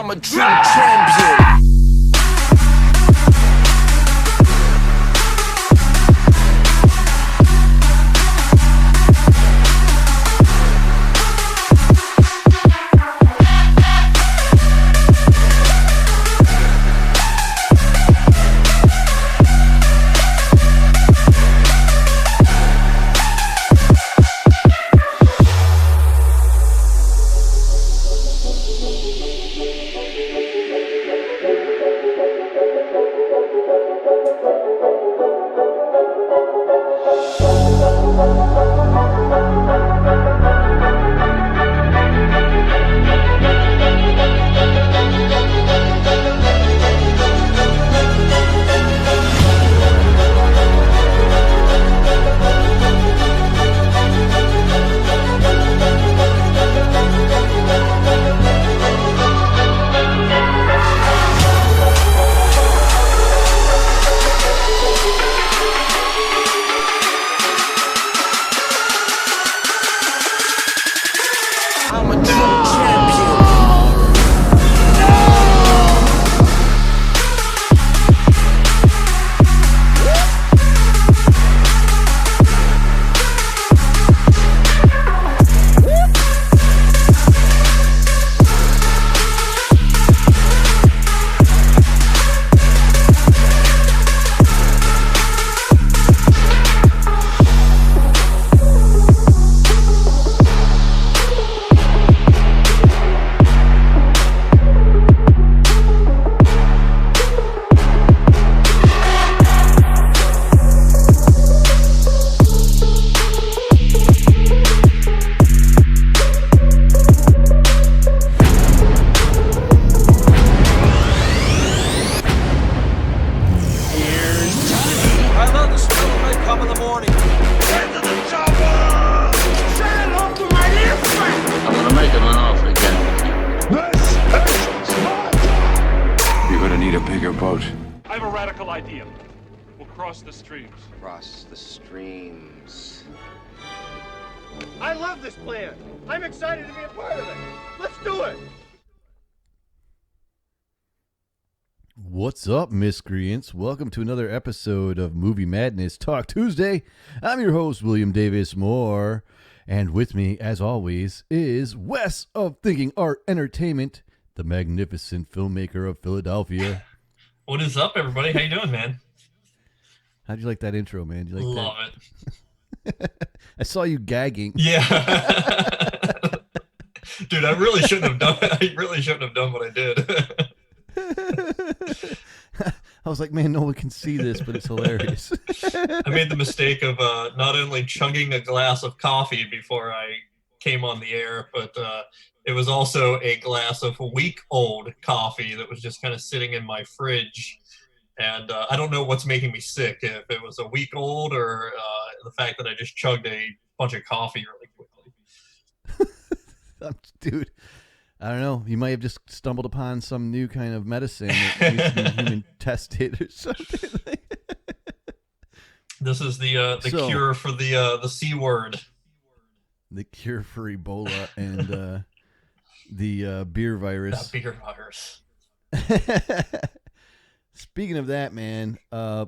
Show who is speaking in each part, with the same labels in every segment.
Speaker 1: I'm a true champion. I'm a true champion.
Speaker 2: I love the smell of makeup in the morning.
Speaker 1: Get to the chopper! Say hello to my little friend!
Speaker 3: I'm gonna make him an offer again.
Speaker 1: This is Sparta!
Speaker 4: You're gonna need a bigger boat.
Speaker 5: I have a radical idea. We'll cross the streams.
Speaker 6: Across the streams.
Speaker 2: I love this plan. I'm excited to be a part of it. Let's do it.
Speaker 7: What's up, miscreants? Welcome to another episode of Movie Madness Talk Tuesday. I'm your host, William Davis Moore, and with me, as always, is Wes of Thinking Art Entertainment, the magnificent filmmaker of Philadelphia.
Speaker 8: What is up, everybody? How you doing, man?
Speaker 7: How'd you like that intro, man? Did you like
Speaker 8: Love it.
Speaker 7: that? I saw you gagging.
Speaker 8: Yeah. Dude, I really shouldn't have done what I did.
Speaker 7: I was like, man, no one can see this, but it's hilarious.
Speaker 8: I made the mistake of not only chugging a glass of coffee before I came on the air, but it was also a glass of week-old coffee that was just kind of sitting in my fridge. And I don't know what's making me sick, if it was a week old or the fact that I just chugged a bunch of coffee really quickly.
Speaker 7: Dude, I don't know. You might have just stumbled upon some new kind of medicine that needs to be human tested or something.
Speaker 8: This is the cure for the C word.
Speaker 7: The cure for Ebola and the beer virus.
Speaker 8: That beer virus.
Speaker 7: Speaking of that, man, I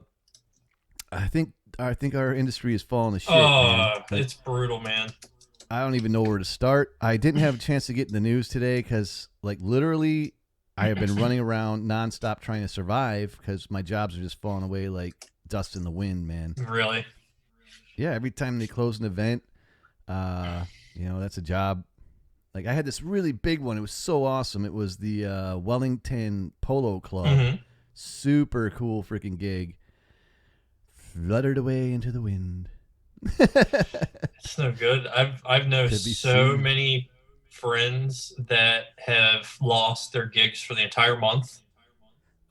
Speaker 7: think our industry is falling to shit.
Speaker 8: Oh, it's brutal, man.
Speaker 7: I don't even know where to start. I didn't have a chance to get in the news today because, like, literally, I have been running around nonstop trying to survive because my jobs are just falling away like dust in the wind, man.
Speaker 8: Really?
Speaker 7: Yeah, every time they close an event, that's a job. Like, I had this really big one. It was so awesome. It was the Wellington Polo Club.
Speaker 8: Mm-hmm.
Speaker 7: Super cool freaking gig. Fluttered away into the wind.
Speaker 8: It's no good. I've known so
Speaker 7: seen.
Speaker 8: many friends that have lost their gigs for the entire month.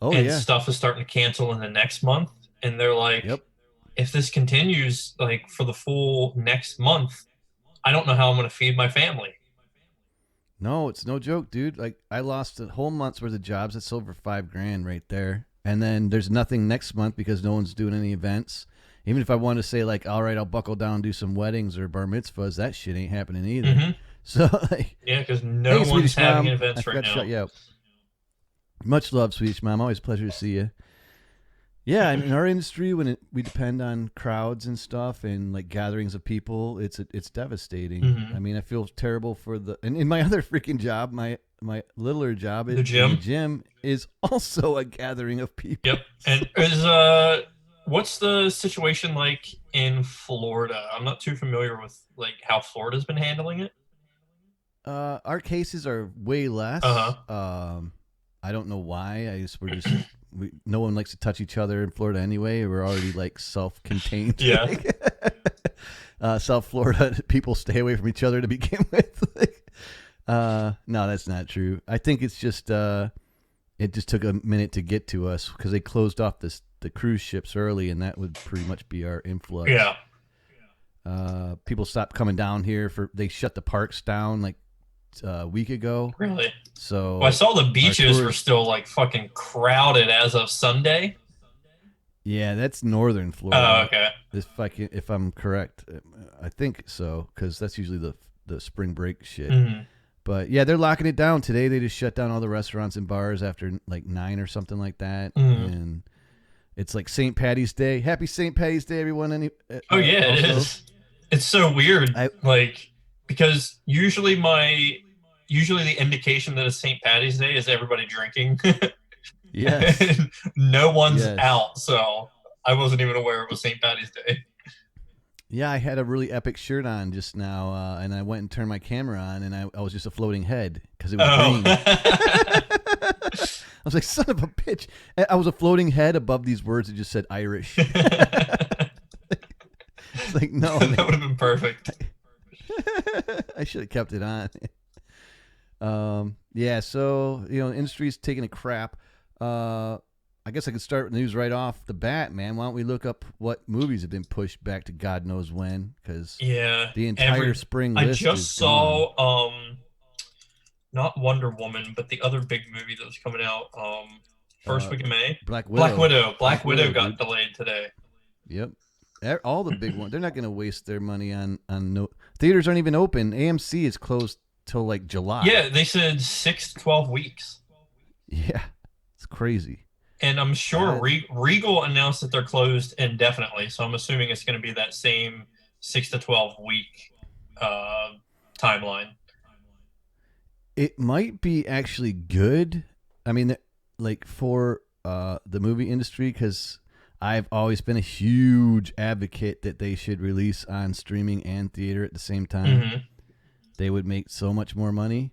Speaker 7: Oh,
Speaker 8: and
Speaker 7: yeah.
Speaker 8: stuff is starting to cancel in the next month. And they're like,
Speaker 7: Yep.
Speaker 8: If this continues like for the full next month, I don't know how I'm going to feed my family.
Speaker 7: No, it's no joke, dude. Like, I lost a whole month's worth of jobs. That's over $5,000 right there. And then there's nothing next month because no one's doing any events. Even if I wanted to say, like, all right, I'll buckle down and do some weddings or bar mitzvahs, that shit ain't happening either.
Speaker 8: Mm-hmm.
Speaker 7: So, like,
Speaker 8: Yeah, because no
Speaker 7: hey,
Speaker 8: one's
Speaker 7: Swedish
Speaker 8: having
Speaker 7: Mom,
Speaker 8: events
Speaker 7: I
Speaker 8: right
Speaker 7: forgot to
Speaker 8: now.
Speaker 7: shut you out. Much love, Swedish Mom. Always a pleasure to see you. Yeah, in our industry, when we depend on crowds and stuff and like gatherings of people, it's devastating.
Speaker 8: Mhm.
Speaker 7: I mean, I feel terrible for and in my other freaking job, my littler job,
Speaker 8: The gym?
Speaker 7: the gym is also a gathering of people.
Speaker 8: Yep. And what's the situation like in Florida? I'm not too familiar with like how Florida's been handling it.
Speaker 7: Our cases are way less.
Speaker 8: Uh-huh.
Speaker 7: I don't know why. No one likes to touch each other in Florida anyway. We're already like self-contained.
Speaker 8: Yeah.
Speaker 7: South Florida people stay away from each other to begin with. No, that's not true. I think it's just it just took a minute to get to us because they closed off the cruise ships early, and that would pretty much be our influx.
Speaker 8: Yeah.
Speaker 7: People stopped coming down here they shut the parks down like a week ago.
Speaker 8: Really?
Speaker 7: So
Speaker 8: I saw the beaches were still like fucking crowded as of Sunday.
Speaker 7: Yeah, that's northern Florida.
Speaker 8: Oh, okay.
Speaker 7: If I'm correct, I think so because that's usually the spring break shit.
Speaker 8: Mm-hmm.
Speaker 7: But yeah, they're locking it down today. They just shut down all the restaurants and bars after like 9 or something like that, and it's like St. Patty's Day. Happy St. Patty's Day, everyone!
Speaker 8: Oh yeah, it is. It's so weird, because usually the indication that it's St. Patty's Day is everybody drinking.
Speaker 7: Yes.
Speaker 8: No one's out, so I wasn't even aware it was St. Patty's Day.
Speaker 7: Yeah, I had a really epic shirt on just now, and I went and turned my camera on, and I was just a floating head because it was green. I was like, son of a bitch. I was a floating head above these words that just said Irish. It's like, no.
Speaker 8: That would have been perfect.
Speaker 7: I should have kept it on. Yeah, so, the industry's taking a crap. I guess I could start with news right off the bat, man. Why don't we look up what movies have been pushed back to God knows when? Because the entire spring list
Speaker 8: I just saw, not Wonder Woman, but the other big movie that was coming out first week of May.
Speaker 7: Black Widow.
Speaker 8: Black Widow got delayed today.
Speaker 7: Yep. All the big ones. They're not going to waste their money on no theaters aren't even open. AMC is closed till like July.
Speaker 8: Yeah, they said 6 to 12 weeks.
Speaker 7: Yeah, it's crazy.
Speaker 8: And I'm sure Regal announced that they're closed indefinitely, so I'm assuming it's going to be that same 6 to 12 week timeline.
Speaker 7: It might be actually good. I mean, like for the movie industry, because I've always been a huge advocate that they should release on streaming and theater at the same time.
Speaker 8: Mm-hmm.
Speaker 7: They would make so much more money.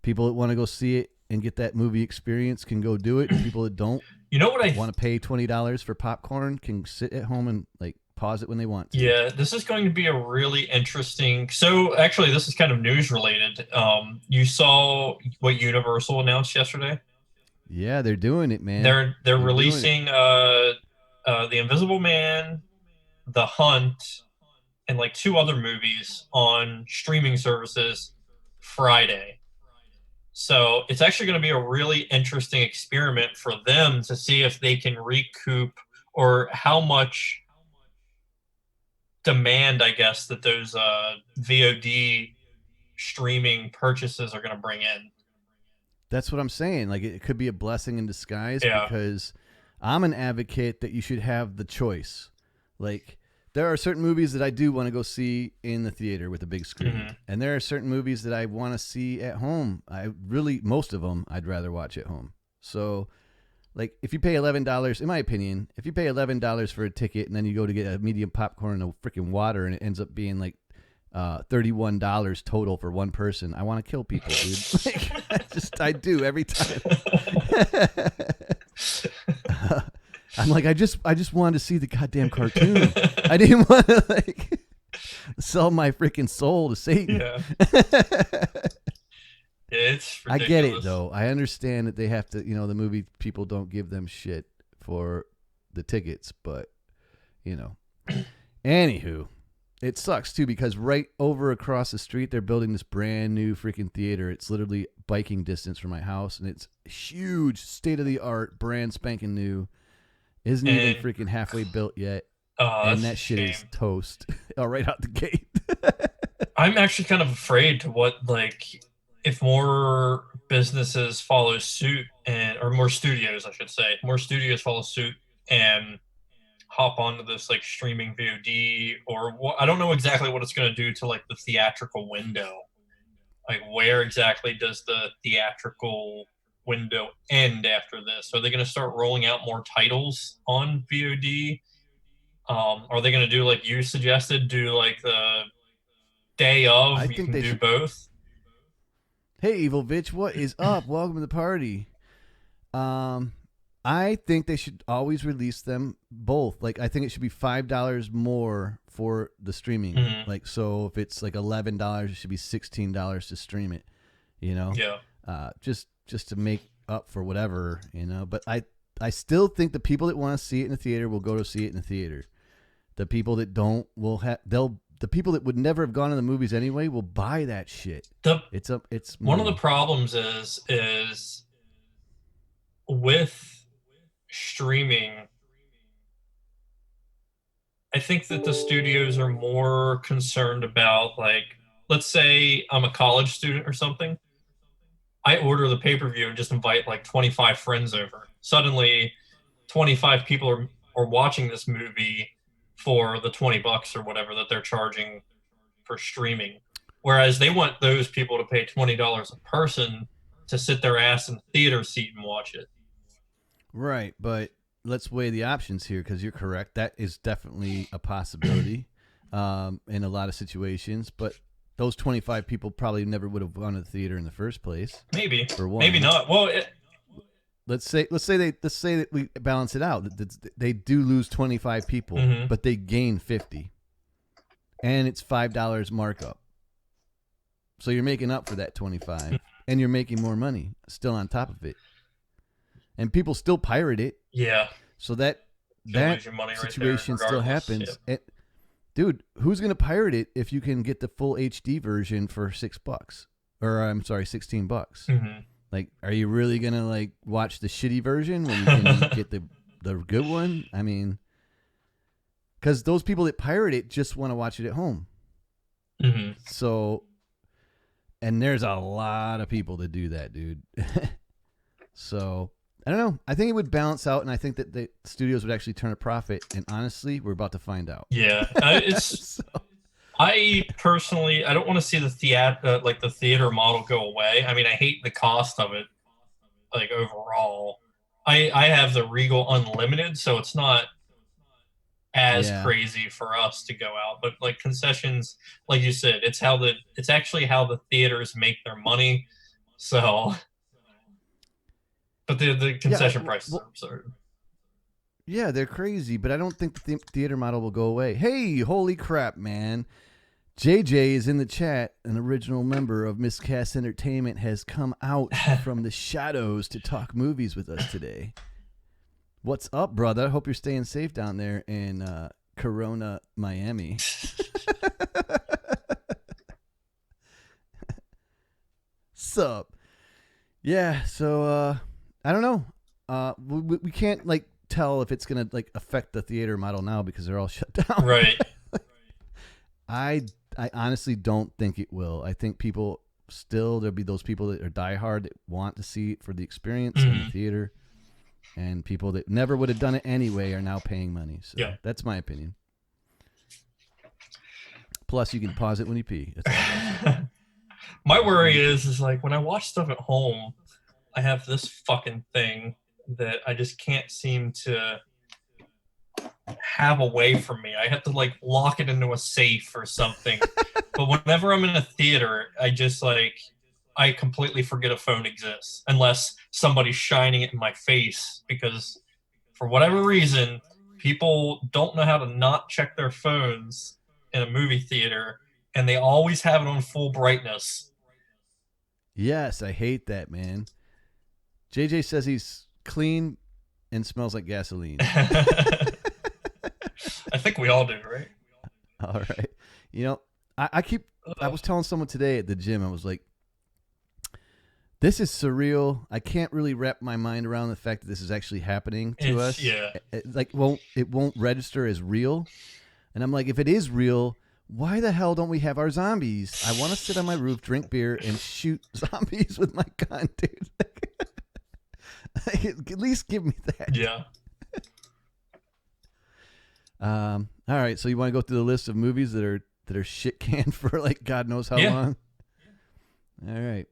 Speaker 7: People that want to go see it and get that movie experience can go do it. And people that don't, want to pay $20 for popcorn can sit at home and like pause it when they want to.
Speaker 8: Yeah, this is going to be a really interesting. So actually, this is kind of news related. You saw what Universal announced yesterday?
Speaker 7: Yeah, they're doing it, man.
Speaker 8: They're releasing The Invisible Man, The Hunt, and like 2 other movies on streaming services Friday. So it's actually going to be a really interesting experiment for them to see if they can recoup or how much demand, I guess, that those VOD streaming purchases are going to bring in.
Speaker 7: That's what I'm saying. Like, it could be a blessing in disguise because I'm an advocate that you should have the choice. Like, there are certain movies that I do want to go see in the theater with a big screen. Mm-hmm. And there are certain movies that I want to see at home. Most of them, I'd rather watch at home. So, like, if you pay $11, in my opinion, if you pay $11 for a ticket and then you go to get a medium popcorn and a freaking water and it ends up being like $31 total for one person, I want to kill people, dude. Like, I do every time. I'm like, I just wanted to see the goddamn cartoon. I didn't want to like sell my freaking soul to Satan.
Speaker 8: Yeah. It's ridiculous.
Speaker 7: I get it though. I understand that they have to, the movie people don't give them shit for the tickets, but anywho, it sucks too because right over across the street they're building this brand new freaking theater. It's literally biking distance from my house, and it's huge, state of the art, brand spanking new. Isn't even freaking halfway built yet. And that shit is toast. Right out the gate.
Speaker 8: I'm actually kind of afraid to what, like, if more businesses follow suit or more studios, I should say, more studios follow suit and hop onto this like streaming VOD or what, I don't know exactly what it's going to do to like the theatrical window. Like where exactly does the theatrical window end after this? Are they going to start rolling out more titles on VOD? Are they going to do like you suggested, do like the day of?
Speaker 7: I
Speaker 8: You
Speaker 7: think
Speaker 8: can
Speaker 7: they
Speaker 8: do
Speaker 7: should.
Speaker 8: both.
Speaker 7: Hey, Evil Vitch, what is up? Welcome to the party. I think they should always release them both. Like, I think it should be $5 more for the streaming.
Speaker 8: Mhm.
Speaker 7: Like, so if it's like $11, it should be $16 to stream it. You know, just to make up for whatever. You know, but I still think the people that want to see it in the theater will go to see it in the theater. The people that don't will have the people that would never have gone to the movies anyway will buy that shit. It's
Speaker 8: one of
Speaker 7: money.
Speaker 8: the problems is with streaming. I think that the studios are more concerned about, like, let's say I'm a college student or something. I order the pay-per-view and just invite like 25 friends over. Suddenly 25 people are watching this movie for the $20 or whatever that they're charging for streaming. Whereas they want those people to pay $20 a person to sit their ass in the theater seat and watch it.
Speaker 7: Right, but let's weigh the options here because you're correct. That is definitely a possibility in a lot of situations. But those 25 people probably never would have gone to the theater in the first place.
Speaker 8: Maybe,
Speaker 7: for one.
Speaker 8: maybe not. Well,
Speaker 7: let's say that we balance it out. They do lose 25 people,
Speaker 8: Mhm.
Speaker 7: but they gain 50, and it's $5 markup. So you're making up for that 25, and you're making more money still on top of it. And people still pirate it.
Speaker 8: Yeah.
Speaker 7: So that
Speaker 8: lose your money right there
Speaker 7: situation still
Speaker 8: regardless.
Speaker 7: happens.
Speaker 8: Yeah.
Speaker 7: Dude, who's going to pirate it if you can get the full HD version for $6? Or I'm sorry, $16.
Speaker 8: Mm-hmm.
Speaker 7: Like, are you really going to like watch the shitty version when you can get the good one? I mean, because those people that pirate it just want to watch it at home.
Speaker 8: Mm-hmm.
Speaker 7: So, and there's a lot of people that do that, dude. So, I don't know. I think it would balance out, and I think that the studios would actually turn a profit. And honestly, we're about to find out.
Speaker 8: Yeah, it's. I personally, I don't want to see the theater model go away. I mean, I hate the cost of it, like overall. I have the Regal Unlimited, so it's not as crazy for us to go out. But like concessions, like you said, it's actually how the theaters make their money. So. But the concession prices are absurd.
Speaker 7: Yeah, they're crazy, but I don't think the theater model will go away. Hey, holy crap, man. JJ is in the chat. An original member of Miscast Entertainment has come out from the shadows to talk movies with us today. What's up, brother? I hope you're staying safe down there in Corona, Miami. Sup? Yeah, so I don't know. We can't like tell if it's gonna like affect the theater model now because they're all shut down.
Speaker 8: Right.
Speaker 7: I honestly don't think it will. I think people there'll be those people that are diehard that want to see it for the experience in the theater, and people that never would have done it anyway are now paying money. So that's my opinion. Plus, you can pause it when you pee.
Speaker 8: My worry is like when I watch stuff at home, I have this fucking thing that I just can't seem to have away from me. I have to like lock it into a safe or something. But whenever I'm in a theater, I completely forget a phone exists unless somebody's shining it in my face, because for whatever reason, people don't know how to not check their phones in a movie theater, and they always have it on full brightness.
Speaker 7: Yes, I hate that, man. JJ says he's clean and smells like gasoline.
Speaker 8: I think we all do, right?
Speaker 7: All right. You know, I was telling someone today at the gym, I was like, this is surreal. I can't really wrap my mind around the fact that this is actually happening to us.
Speaker 8: Yeah.
Speaker 7: It won't register as real. And I'm like, if it is real, why the hell don't we have our zombies? I want to sit on my roof, drink beer, and shoot zombies with my gun, dude. At least give me that.
Speaker 8: Yeah.
Speaker 7: All right, so you want to go through the list of movies that are shit canned for like God knows how long? All right.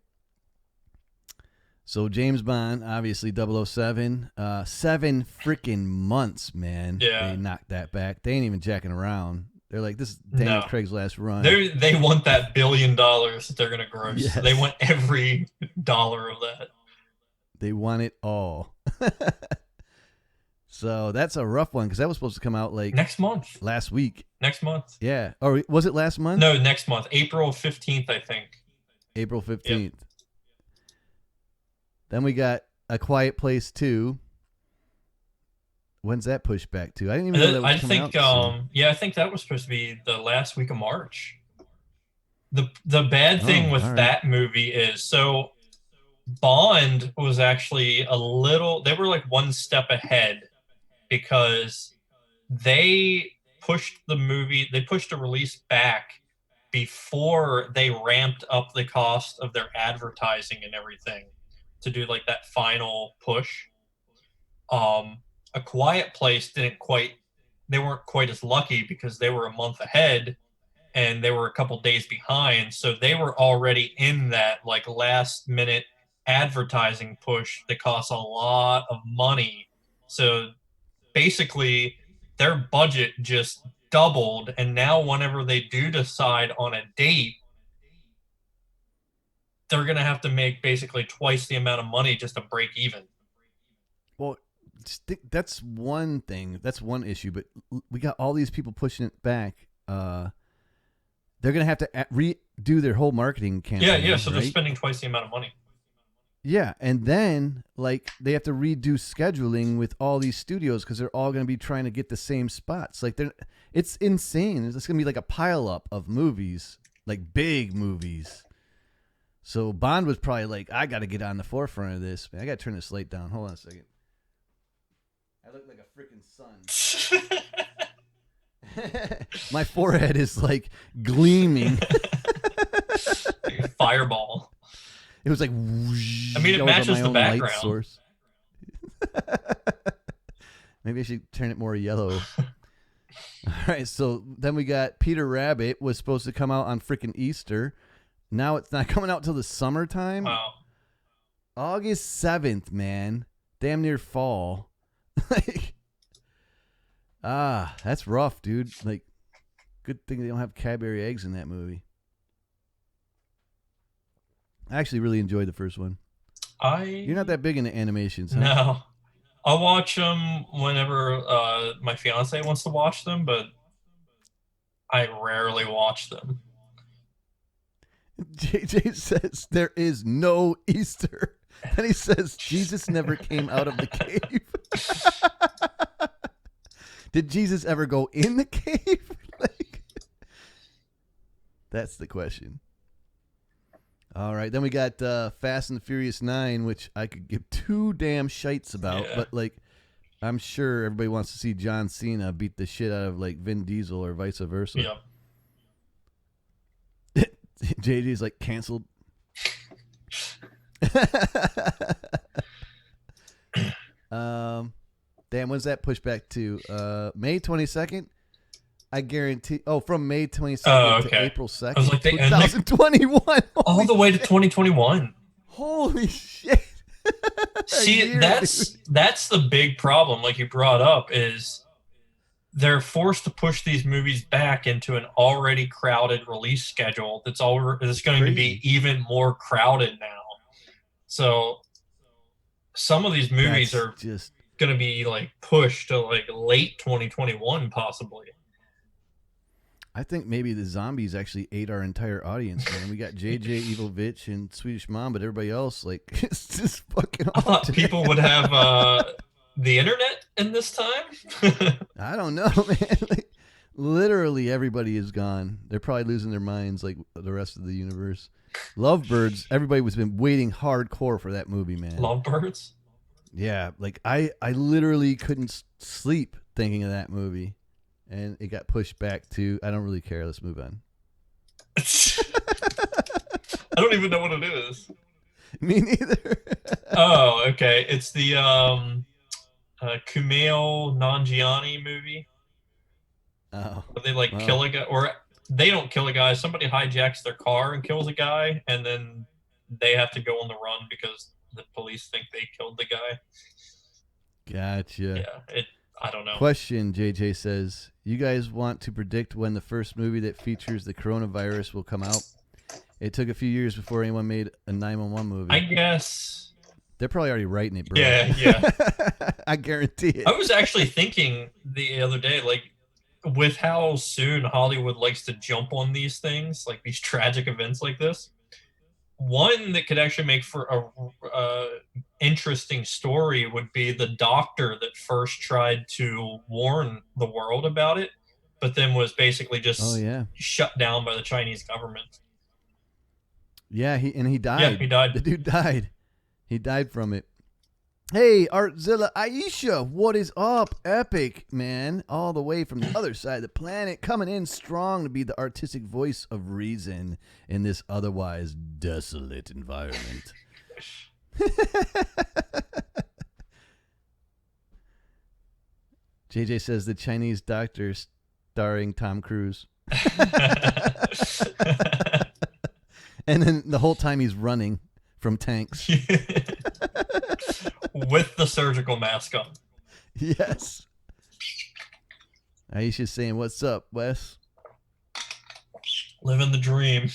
Speaker 7: So James Bond, obviously 007, 7 freaking months, man.
Speaker 8: Yeah.
Speaker 7: They knocked that back. They ain't even jacking around. They're like, this is Daniel Craig's last run.
Speaker 8: They want that $1 billion that they're gonna gross.
Speaker 7: Yes.
Speaker 8: They want every dollar of that.
Speaker 7: They want it all. So that's a rough one because that was supposed to come out like
Speaker 8: Next month.
Speaker 7: last week.
Speaker 8: Next month.
Speaker 7: Yeah. Or was it last month?
Speaker 8: No, next month. April 15th, I think.
Speaker 7: April 15th. Then we got A Quiet Place 2. When's that pushed back to? I didn't even know that was coming out soon.
Speaker 8: I think that was supposed to be the last week of March. The bad thing with that movie is, so Bond was actually they were like one step ahead because they pushed the release back before they ramped up the cost of their advertising and everything to do like that final push. A Quiet Place they weren't quite as lucky because they were a month ahead and they were a couple days behind. So they were already in that like last minute advertising push that costs a lot of money. So basically their budget just doubled. And now whenever they do decide on a date, they're going to have to make basically twice the amount of money just to break even.
Speaker 7: Well, that's one thing. That's one issue. But we got all these people pushing it back. They're going to have to redo their whole marketing campaign.
Speaker 8: Yeah. So
Speaker 7: right?
Speaker 8: they're spending twice the amount of money.
Speaker 7: Yeah, and then like they have to redo scheduling with all these studios because they're all going to be trying to get the same spots. Like it's insane. It's going to be like a pile up of movies, like big movies. So Bond was probably like, I got to get on the forefront of this. Man, I got to turn this light down. Hold on a second. I look like a freaking sun. My forehead is like gleaming.
Speaker 8: Fireball.
Speaker 7: It was like
Speaker 8: whoosh. I mean, it matches the background.
Speaker 7: Source. Maybe I should turn it more yellow. All right, so then we got Peter Rabbit was supposed to come out on freaking Easter. Now it's not coming out till the summertime.
Speaker 8: Wow.
Speaker 7: August 7th, man. Damn near fall. Like, that's rough, dude. Like, good thing they don't have Cadbury eggs in that movie. I actually really enjoyed the first one. You're not that big into animations, huh?
Speaker 8: No. I'll watch them whenever my fiance wants to watch them, but I rarely watch them.
Speaker 7: JJ says there is no Easter. And he says Jesus never came out of the cave. Did Jesus ever go in the cave? Like, that's the question. All right, then we got Fast and the Furious 9, which I could give two damn shites about, but like, I'm sure everybody wants to see John Cena beat the shit out of like Vin Diesel or vice versa.
Speaker 8: Yeah.
Speaker 7: JJ's like canceled. Damn, when's that pushed back to? May 22nd. I guarantee. Oh, from May 22nd to April 2nd.
Speaker 8: I was like,
Speaker 7: 2021.
Speaker 8: All the way to 2021.
Speaker 7: Holy shit!
Speaker 8: See, that's the big problem. Like you brought up, is they're forced to push these movies back into an already crowded release schedule. That's going to be even more crowded now. So some of these movies are just going to be like pushed to like late 2021, possibly.
Speaker 7: I think maybe the zombies actually ate our entire audience, man. We got JJ, Evilvich, and Swedish Mom, but everybody else, like, it's just fucking
Speaker 8: I thought people would have the internet in this time.
Speaker 7: I don't know, man. Like, literally everybody is gone. They're probably losing their minds like the rest of the universe. Lovebirds, everybody was been waiting hardcore for that movie, man.
Speaker 8: Lovebirds?
Speaker 7: Yeah, like I literally couldn't sleep thinking of that movie. and it got pushed back to. I don't really care. Let's move on.
Speaker 8: I don't even know what it is.
Speaker 7: Me neither.
Speaker 8: Oh, okay. It's the Kumail Nanjiani movie.
Speaker 7: Oh,
Speaker 8: Where they like
Speaker 7: wow.
Speaker 8: kill a guy, or they don't kill a guy. Somebody hijacks their car and kills a guy, and then they have to go on the run because the police think they killed the guy.
Speaker 7: Gotcha.
Speaker 8: Yeah, I don't know.
Speaker 7: Question, JJ says, you guys want to predict when the first movie that features the coronavirus will come out? It took a few years before anyone made a 911 movie.
Speaker 8: I guess.
Speaker 7: They're probably already writing it, bro.
Speaker 8: Yeah.
Speaker 7: I guarantee it.
Speaker 8: I was actually thinking the other day, like, with how soon Hollywood likes to jump on these things, like these tragic events like this, one that could actually make for a interesting story would be the doctor that first tried to warn the world about it, but then was basically just shut down by the Chinese government.
Speaker 7: Yeah, he died.
Speaker 8: Yeah, he died.
Speaker 7: The dude died. He died from it. Hey, Artzilla Aisha, what is up? Epic, man. All the way from the other side of the planet, coming in strong to be the artistic voice of reason in this otherwise desolate environment. JJ says the Chinese doctor starring Tom Cruise. And then the whole time he's running from tanks.
Speaker 8: With the surgical mask on.
Speaker 7: Yes. Aisha's saying, what's up, Wes?
Speaker 8: Living the dream.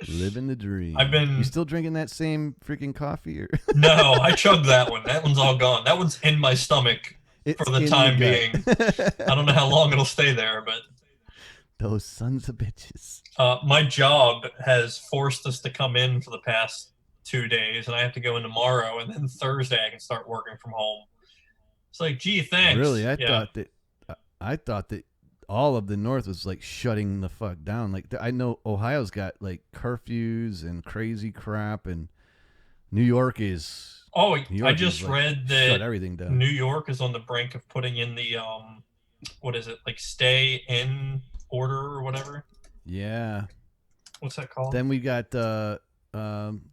Speaker 7: Living the dream. You still drinking that same freaking coffee? Or?
Speaker 8: No, I chugged that one. That one's all gone. That one's in my stomach for the time being. I don't know how long it'll stay there, but...
Speaker 7: Those sons of bitches.
Speaker 8: My job has forced us to come in for the past 2 days, and I have to go in tomorrow, and then Thursday I can start working from home. It's like, gee, thanks.
Speaker 7: Really? I thought that all of the North was like shutting the fuck down. Like I know Ohio's got like curfews and crazy crap, and New York is.
Speaker 8: Oh, I
Speaker 7: is,
Speaker 8: just
Speaker 7: like,
Speaker 8: read that
Speaker 7: shut everything down.
Speaker 8: New York is on the brink of putting in the what is it, like stay in order or whatever.
Speaker 7: Yeah.
Speaker 8: What's that called?
Speaker 7: Then we got the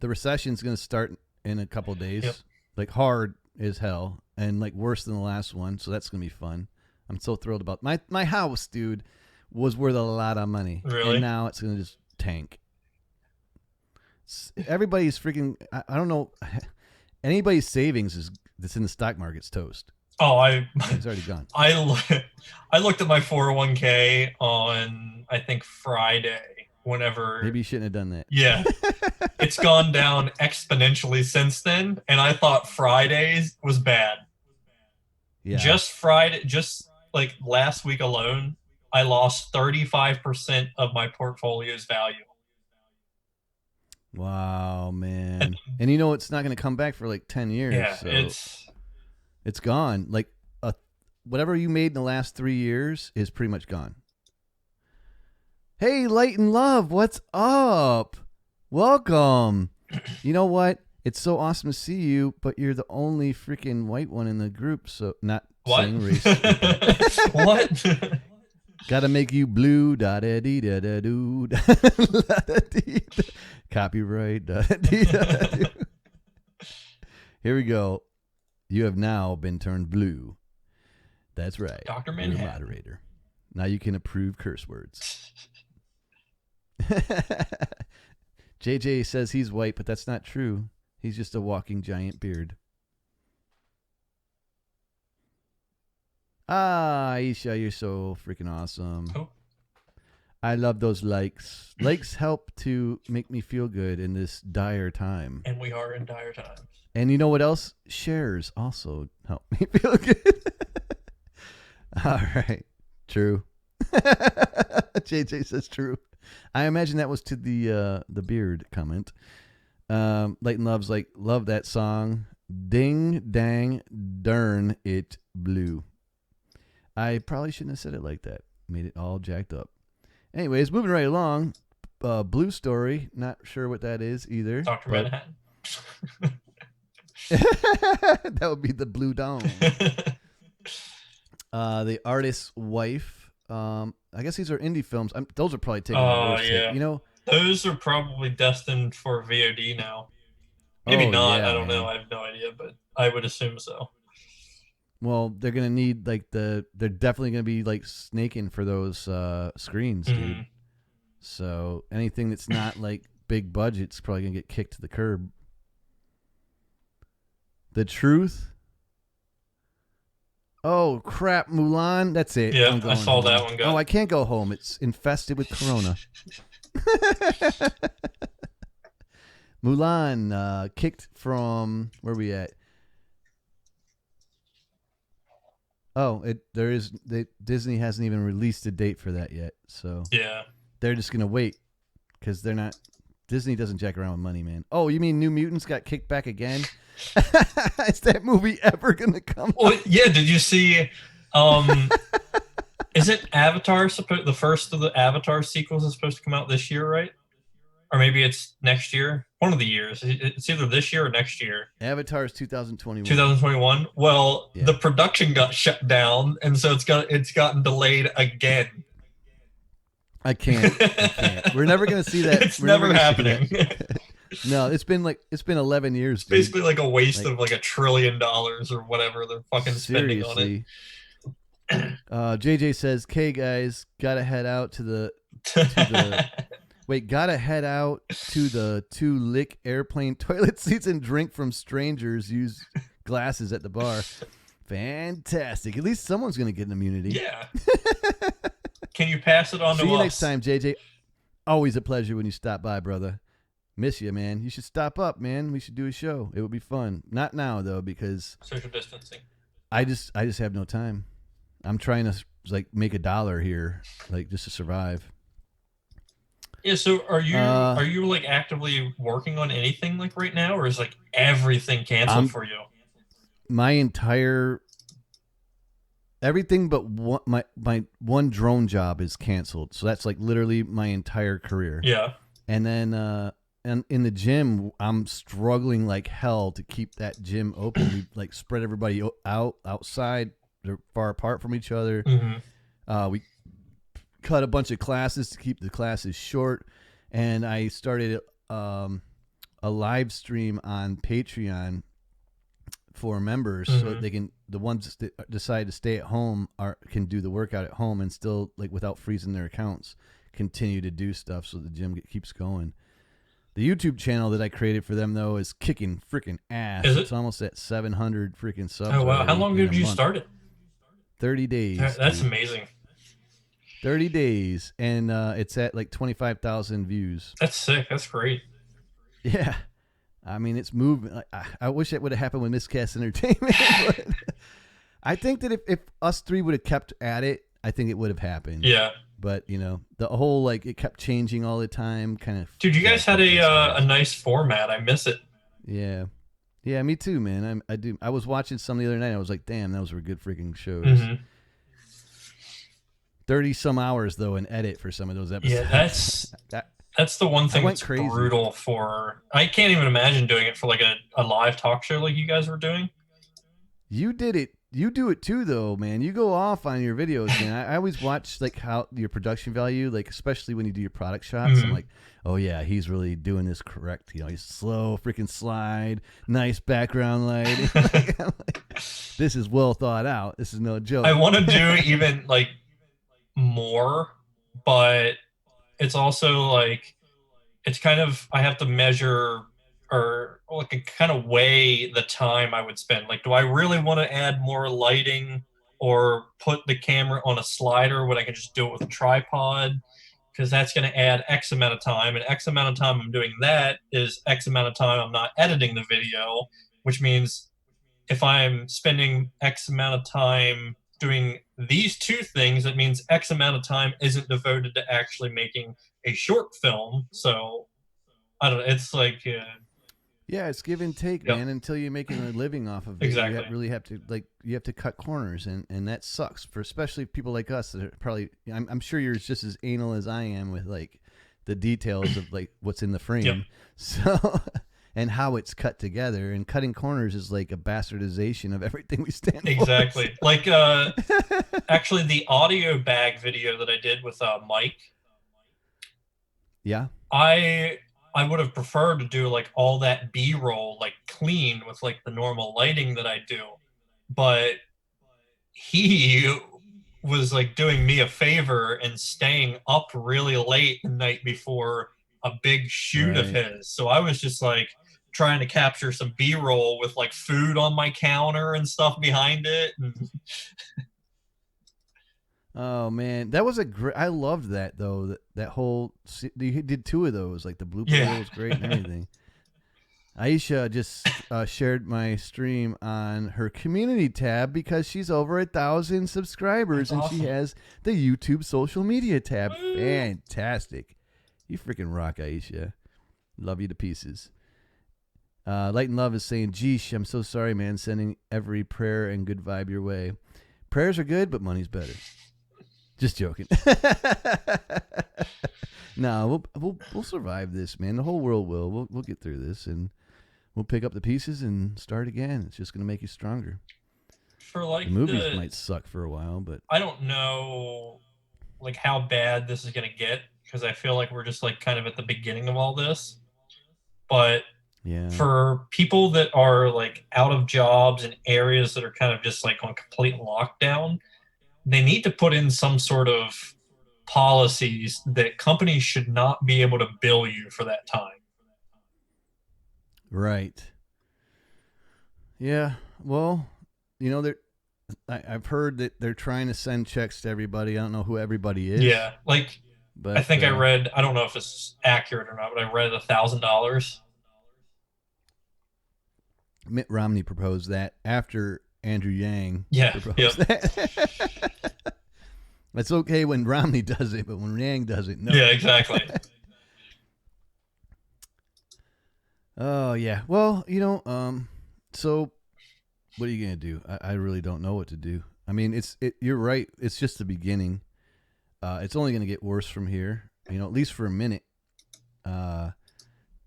Speaker 7: recession's going to start in a couple of days.
Speaker 8: Yep.
Speaker 7: Like hard as hell and like worse than the last one. So that's going to be fun. I'm so thrilled about my house, dude, was worth a lot of money.
Speaker 8: Really?
Speaker 7: And now it's going to just tank. Everybody's freaking, I don't know. Anybody's savings that's in the stock market's toast.
Speaker 8: Oh,
Speaker 7: it's already gone.
Speaker 8: I looked at my 401k on, I think, Friday. Whenever
Speaker 7: maybe you shouldn't have done that.
Speaker 8: Yeah. It's gone down exponentially since then, and I thought Fridays was bad.
Speaker 7: Yeah.
Speaker 8: Just like last week alone, I lost 35% of my portfolio's value.
Speaker 7: Wow, man. And you know it's not going to come back for like 10 years.
Speaker 8: Yeah,
Speaker 7: so it's gone. Like whatever you made in the last 3 years is pretty much gone. Hey, Light and Love, what's up? Welcome. You know what? It's so awesome to see you, but you're the only freaking white one in the group, so not saying race.
Speaker 8: What?
Speaker 7: Gotta make you blue, da-da-dee-da-da-doo. Copyright. Da-da-dee-da-da-doo. Here we go. You have now been turned blue. That's right.
Speaker 8: Dr.
Speaker 7: You're
Speaker 8: Manhattan.
Speaker 7: the moderator. Now you can approve curse words. JJ says he's white, but that's not true. He's just a walking giant beard. Ah, Aisha, you're so freaking awesome.
Speaker 8: Oh.
Speaker 7: I love those likes. Likes help to make me feel good in this dire time.
Speaker 8: And we are in dire times.
Speaker 7: And you know what else? Shares also help me feel good. All right. True. JJ says true. I imagine that was to the beard comment. Leighton Love's like, love that song. Ding, dang, darn it, blue. I probably shouldn't have said it like that. Made it all jacked up. Anyways, moving right along. Blue story. Not sure what that is either.
Speaker 8: Dr. Manhattan.
Speaker 7: That would be the blue dome. The Artist's Wife. I guess these are indie films. Those are probably taking the worst hit. You know,
Speaker 8: those are probably destined for VOD now. Maybe not.
Speaker 7: Yeah,
Speaker 8: I don't
Speaker 7: man.
Speaker 8: know. I have no idea, but I would assume so.
Speaker 7: Well, they're gonna need like they're definitely gonna be like snaking for those screens, dude. So anything that's not like big budget's probably gonna get kicked to the curb. The Truth. Oh crap, Mulan. That's it.
Speaker 8: Yeah, I saw
Speaker 7: home.
Speaker 8: that one go.
Speaker 7: Oh, I can't go home. It's infested with corona. Mulan kicked from where are we at? Oh, Disney hasn't even released a date for that yet, so
Speaker 8: yeah,
Speaker 7: they're just gonna wait because they're not. Disney doesn't jack around with money, man. Oh, you mean New Mutants got kicked back again? Is that movie ever gonna come?
Speaker 8: Well, yeah. Did you see? Isn't Avatar the first of the Avatar sequels is supposed to come out this year, right? Or maybe it's next year. One of the years. It's either this year or next year.
Speaker 7: Avatar's 2021.
Speaker 8: 2021. Well, the production got shut down, and so it's gotten delayed again.
Speaker 7: I can't. We're never gonna see that.
Speaker 8: It's never happening.
Speaker 7: No, it's been 11 years.
Speaker 8: It's basically like a waste of like $1 trillion or whatever they're fucking spending on it.
Speaker 7: JJ says, "Okay, guys, gotta head out to the gotta head out to the 2-lick airplane toilet seats and drink from strangers. Use glasses at the bar. Fantastic. At least someone's gonna get an immunity.
Speaker 8: Yeah. Can you pass it on to us?
Speaker 7: See you next time, JJ. Always a pleasure when you stop by, brother. Miss you, man. You should stop up, man. We should do a show. It would be fun. Not now though, because
Speaker 8: social distancing.
Speaker 7: I just have no time. I'm trying to like make $1 here, like just to survive.
Speaker 8: Yeah. So are you like actively working on anything like right now, or is like everything canceled for you?
Speaker 7: My entire everything but my one drone job is canceled. So that's like literally my entire career.
Speaker 8: Yeah.
Speaker 7: And then and in the gym, I'm struggling like hell to keep that gym open. We like spread everybody outside. They're far apart from each other. We cut a bunch of classes to keep the classes short. And I started a live stream on Patreon for members, so they can, the ones that decide to stay at home can do the workout at home and still, like, without freezing their accounts, continue to do stuff so the gym keeps going. The YouTube channel that I created for them, though, is kicking freaking ass. It's almost at 700 freaking subs.
Speaker 8: Oh, wow. How long did you start it?
Speaker 7: 30 days.
Speaker 8: That's amazing.
Speaker 7: 30 days, and it's at like 25,000 views.
Speaker 8: That's sick. That's great.
Speaker 7: Yeah. I mean, it's moving. I wish it would have happened with Miscast Entertainment. But I think that if us three would have kept at it, I think it would have happened.
Speaker 8: Yeah.
Speaker 7: But, you know, the whole, like, it kept changing all the time, kind of.
Speaker 8: Dude, you guys had a nice format. I miss it.
Speaker 7: Yeah. Yeah, me too, man. I do. I was watching some the other night. I was like, damn, those were good freaking shows. 30-some hours, though, in edit for some of those episodes.
Speaker 8: Yeah, that's the one thing that's
Speaker 7: crazy.
Speaker 8: Brutal for. I can't even imagine doing it for like a live talk show like you guys were doing.
Speaker 7: You did it. You do it too, though, man. You go off on your videos, man. I always watch like how your production value, like especially when you do your product shots. I'm like, oh yeah, he's really doing this correct. You know, he's slow, freaking slide, nice background light. I'm like, this is well thought out. This is no joke.
Speaker 8: I want to do even like more, but it's also like it's kind of I have to measure or like kind of weigh the time I would spend. Like, do I really want to add more lighting or put the camera on a slider when I can just do it with a tripod? Because that's going to add X amount of time, and X amount of time I'm doing that is X amount of time I'm not editing the video, which means if I'm spending X amount of time doing these two things, it means X amount of time isn't devoted to actually making a short film. So I don't know. It's like
Speaker 7: yeah, it's give and take, man. Until you're making a living off of it,
Speaker 8: exactly.
Speaker 7: You really have to you have to cut corners, and that sucks for especially people like us that are probably. I'm sure you're just as anal as I am with like the details of like what's in the frame. So, and how it's cut together. And cutting corners is like a bastardization of everything we stand for.
Speaker 8: Exactly. Like, actually, the audio bag video that I did with Mike.
Speaker 7: Yeah.
Speaker 8: I would have preferred to do like all that B-roll like clean with like the normal lighting that I do, but he was like doing me a favor and staying up really late the night before a big shoot of his. So I was just like trying to capture some B-roll with like food on my counter and stuff behind it.
Speaker 7: Oh man, that was a great. I loved that though. That whole you did 2 of those. Like the blooper reel was great and everything. Aisha just shared my stream on her community tab because she's over 1,000 subscribers. That's awesome. She has the YouTube social media tab. Fantastic. You freaking rock, Aisha. Love you to pieces. Light and Love is saying, "Geesh, I'm so sorry, man. Sending every prayer and good vibe your way. Prayers are good, but money's better." Just joking. No, we'll survive this, man. The whole world will. We'll get through this, and we'll pick up the pieces and start again. It's just going to make you stronger.
Speaker 8: For like
Speaker 7: the movies might suck for a while, but
Speaker 8: I don't know like how bad this is going to get because I feel like we're just like kind of at the beginning of all this. But
Speaker 7: yeah,
Speaker 8: for people that are like out of jobs in areas that are kind of just like on complete lockdown, they need to put in some sort of policies that companies should not be able to bill you for that time.
Speaker 7: Right. Yeah. Well, you know, I've heard that they're trying to send checks to everybody. I don't know who everybody is.
Speaker 8: Yeah. Like, but I think I read, I don't know if it's accurate or not, but I read $1,000.
Speaker 7: Mitt Romney proposed that after Andrew Yang proposed that. It's okay when Romney does it, but when Yang does it, no.
Speaker 8: Yeah, exactly.
Speaker 7: Oh, yeah. Well, you know, so what are you going to do? I really don't know what to do. I mean, you're right. It's just the beginning. It's only going to get worse from here, you know, at least for a minute.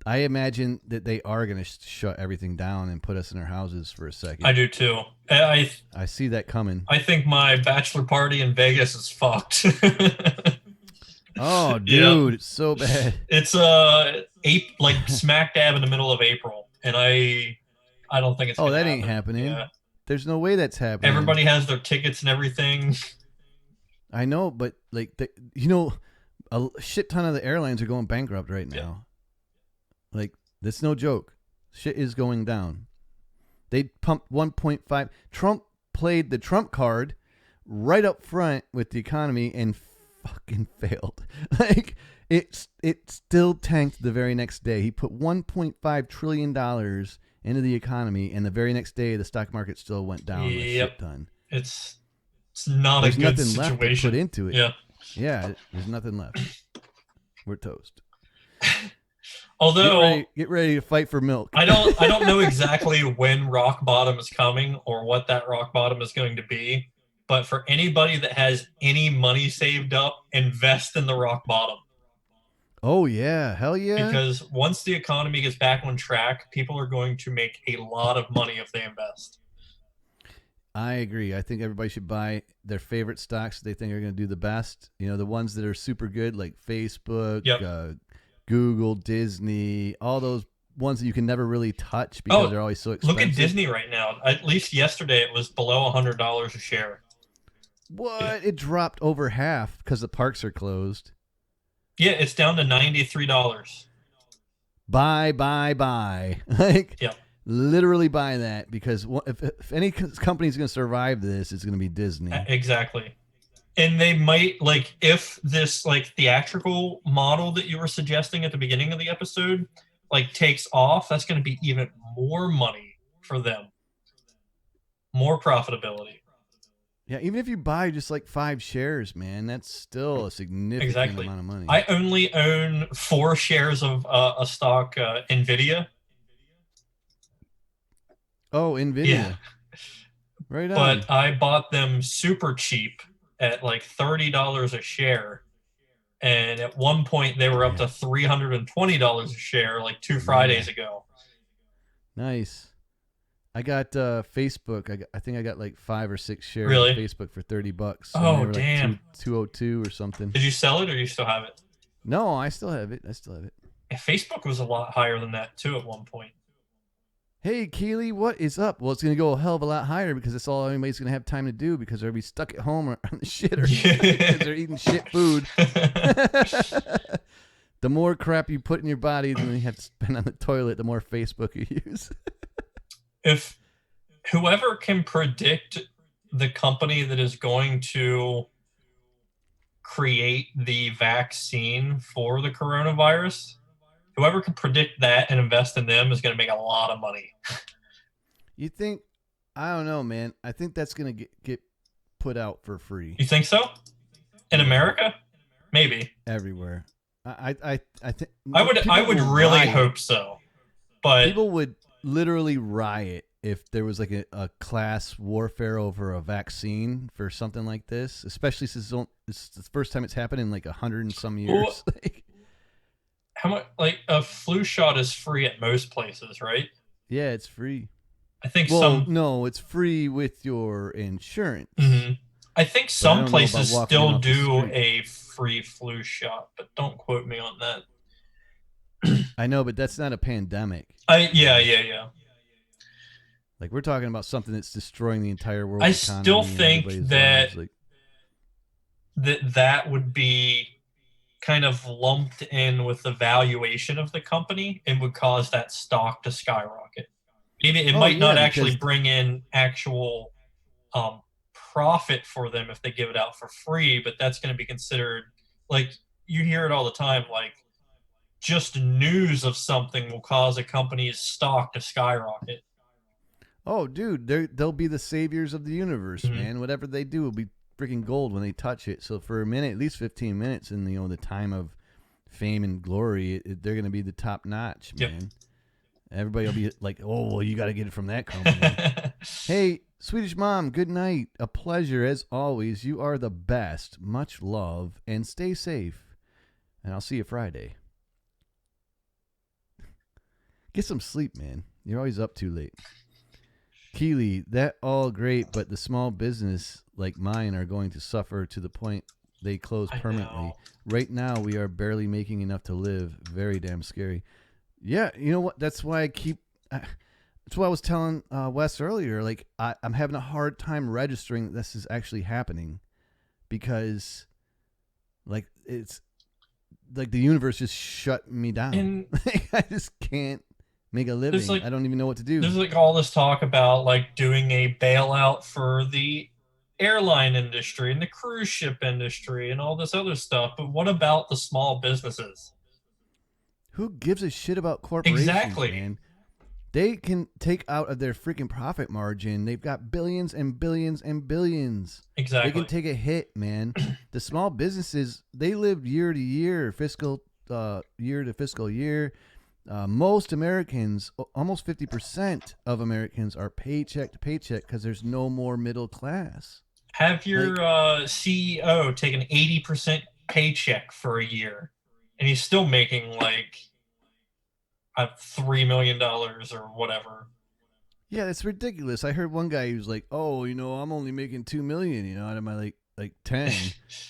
Speaker 7: I imagine that they are going to shut everything down and put us in our houses for a second.
Speaker 8: I do too. I
Speaker 7: see that coming.
Speaker 8: I think my bachelor party in Vegas is fucked.
Speaker 7: Oh, dude, it's so bad.
Speaker 8: It's like smack dab in the middle of April, and I don't think it's.
Speaker 7: Oh, that ain't happening. Yeah. There's no way that's happening.
Speaker 8: Everybody has their tickets and everything.
Speaker 7: I know, but like you know, a shit ton of the airlines are going bankrupt right now. Yeah. Like, that's no joke. Shit is going down. They pumped 1.5. Trump played the Trump card right up front with the economy and fucking failed. Like, it still tanked the very next day. He put $1.5 trillion into the economy, and the very next day, the stock market still went down a shit ton.
Speaker 8: It's not a good situation.
Speaker 7: Left to put into it.
Speaker 8: Yeah.
Speaker 7: Yeah, there's nothing left. We're toast.
Speaker 8: Although
Speaker 7: get ready to fight for milk.
Speaker 8: I don't know exactly when rock bottom is coming or what that rock bottom is going to be, but for anybody that has any money saved up, invest in the rock bottom.
Speaker 7: Oh yeah, hell yeah.
Speaker 8: Because once the economy gets back on track, people are going to make a lot of money if they invest.
Speaker 7: I agree. I think everybody should buy their favorite stocks they think are going to do the best. You know, the ones that are super good like Facebook, Google, Disney, all those ones that you can never really touch because they're always so expensive.
Speaker 8: Look at Disney right now. At least yesterday it was below $100 a share.
Speaker 7: What? Yeah. It dropped over half because the parks are closed.
Speaker 8: Yeah, it's down to $93.
Speaker 7: Buy. Like, literally buy that because if any company is going to survive this, it's going to be Disney.
Speaker 8: Exactly. And they might, like, if this, like, theatrical model that you were suggesting at the beginning of the episode, like, takes off, that's going to be even more money for them. More profitability.
Speaker 7: Yeah, even if you buy just, like, 5 shares, man, that's still a significant amount of money.
Speaker 8: I only own 4 shares of a stock, NVIDIA.
Speaker 7: Oh, NVIDIA. Yeah. Right on.
Speaker 8: But I bought them super cheap at like $30 a share, and at one point they were up to $320 a share like 2 Fridays ago,
Speaker 7: Nice. I got Facebook. I think I got like 5 or 6 shares
Speaker 8: Really?
Speaker 7: of Facebook for $30.
Speaker 8: Oh,
Speaker 7: and they were
Speaker 8: damn.
Speaker 7: Like 202 or something.
Speaker 8: Did you sell it or you still have it?
Speaker 7: No, I still have it.
Speaker 8: Yeah, Facebook was a lot higher than that too at one point.
Speaker 7: Hey, Keely, what is up? Well, it's going to go a hell of a lot higher because that's all anybody's going to have time to do because they'll be stuck at home or on the shitter because they're eating shit food. The more crap you put in your body than you have to spend on the toilet, the more Facebook you use.
Speaker 8: If whoever can predict the company that is going to create the vaccine for the coronavirus, whoever can predict that and invest in them is going to make a lot of money.
Speaker 7: You think? I don't know, man. I think that's going to get put out for free.
Speaker 8: You think so? In America? Maybe.
Speaker 7: Everywhere. I think
Speaker 8: I would really hope so. But
Speaker 7: people would literally riot if there was like a class warfare over a vaccine for something like this, especially since it's the first time it's happened in like 100 and some years.
Speaker 8: Well, how much? Like a flu shot is free at most places, right?
Speaker 7: Yeah, it's free.
Speaker 8: I think
Speaker 7: no, it's free with your insurance.
Speaker 8: Mm-hmm. I think some places still do a free flu shot, but don't quote me on that.
Speaker 7: I know, but that's not a pandemic.
Speaker 8: Yeah.
Speaker 7: Like we're talking about something that's destroying the entire world.
Speaker 8: I still think that
Speaker 7: lives.
Speaker 8: that would be kind of lumped in with the valuation of the company and would cause that stock to skyrocket. Maybe it might not actually bring in actual profit for them if they give it out for free, but that's going to be considered, like, you hear it all the time, like, just news of something will cause a company's stock to skyrocket.
Speaker 7: Oh, dude, they'll be the saviors of the universe, man. Whatever they do will be freaking gold when they touch it. So for a minute, at least 15 minutes in the time of fame and glory, they're going to be the top notch, man. Everybody will be like, oh, well, you got to get it from that company. Hey, Swedish Mom, good night. A pleasure as always. You are the best. Much love and stay safe. And I'll see you Friday. Get some sleep, man. You're always up too late. Keely, that all great, but the small business like mine are going to suffer to the point they close permanently. Right now, we are barely making enough to live. Very damn scary. Yeah, you know what? That's why that's why I was telling Wes earlier. Like, I'm having a hard time registering that this is actually happening because, like, it's like the universe just shut me down.
Speaker 8: And
Speaker 7: I just can't make a living.
Speaker 8: Like,
Speaker 7: I don't even know what to do.
Speaker 8: There's like all this talk about like doing a bailout for the airline industry and the cruise ship industry and all this other stuff. But what about the small businesses?
Speaker 7: Who gives a shit about corporations,
Speaker 8: exactly,
Speaker 7: man? They can take out of their freaking profit margin. They've got billions and billions and billions.
Speaker 8: Exactly.
Speaker 7: They can take a hit, man. The small businesses, they live year to year, fiscal year to fiscal year. Most Americans, almost 50% of Americans are paycheck to paycheck because there's no more middle class.
Speaker 8: Have your CEO take an 80% paycheck for a year, and he's still making like $3 million or whatever.
Speaker 7: Yeah, that's ridiculous. I heard one guy who's like, "Oh, I'm only making $2 million, out of my like 10."